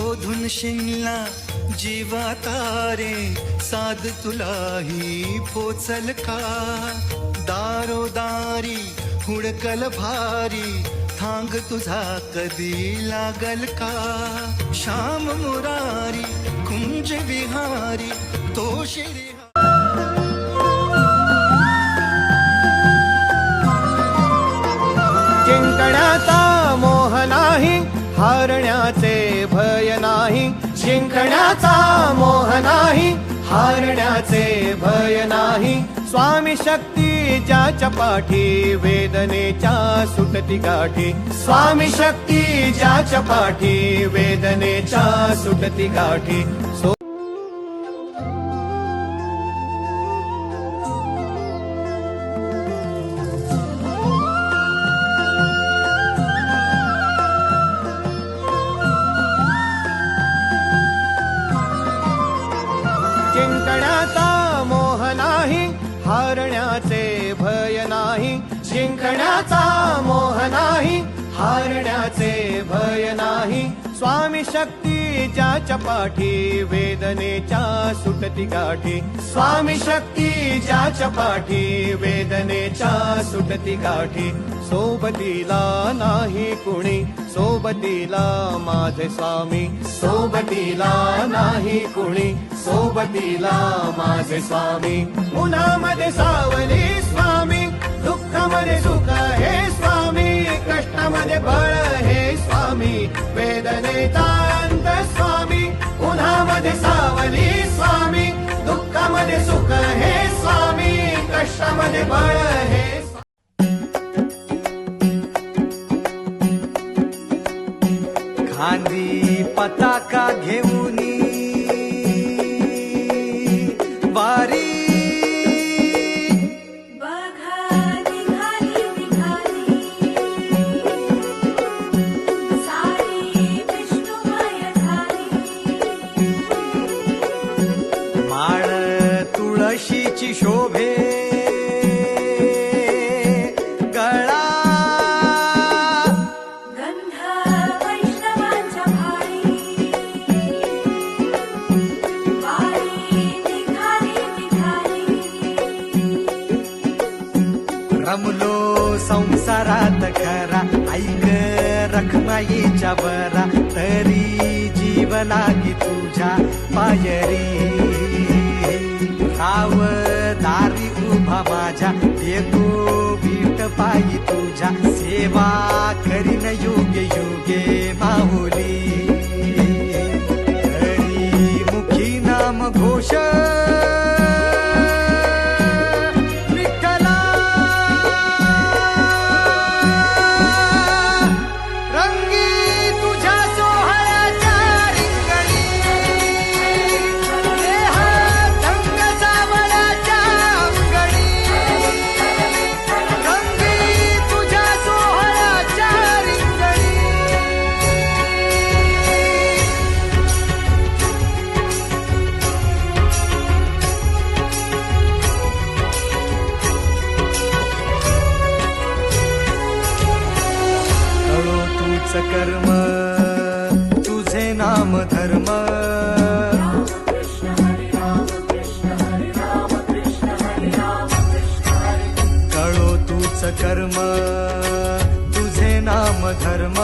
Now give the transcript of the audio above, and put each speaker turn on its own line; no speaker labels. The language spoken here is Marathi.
शोधून शिनला जीवा तारे साध तुलाही पोचल का दारोदारी हुडकल भारी थांग तुझा कधी लागल का श्याम मुरारी कुंज विहारी तो श्री
जिंकण्याचा मोह नाही हारण्याचे भय नाही जिंकण्याचा मोह नाही हारण्याचे भय नाही स्वामी शक्ती ज्याच्या पाठी वेदनेच्या सुटती गाठी स्वामी शक्ती ज्याच्या पाठी वेदनेच्या सुटती गाठी जिंकण्याचा मोह नाही हारण्याचे भय नाही जिंकण्याचा मोह नाही हारण्याचे भय नाही स्वामी शक्ती ज्याच्या पाठी वेदनेच्या सुटती गाठी स्वामी शक्ती ज्याच्या पाठी वेदनेच्या सुटती गाठी सोबतीला नाही कुणी सोबतीला माझे स्वामी सोबतीला नाही कुणी सोबतीला माझे स्वामी उन्हामध्ये सावली स्वामी दुःखामध्ये सुख हे स्वामी कष्टामध्ये बळ हे स्वामी वेदनेचा अंत स्वामी उन्हामध्ये सावली स्वामी दुःखामध्ये सुख हे स्वामी कष्टामध्ये बळ हे
खांदी पताका घेऊनी वारी माळ तुळशीची शोभे गळा रमलो संसारात खरा ऐक रखमाईच्या बरा तरी जीव लागी तुझ्या पायरी राव दारी उभा माझ्या येतो बीट पायी तुझ्या सेवा करीन योग्य योगे माहुली हरी मुखी नाम घोष कर्म तुझे नाम धर्म कळो तूच कर्म तुझे नाम धर्म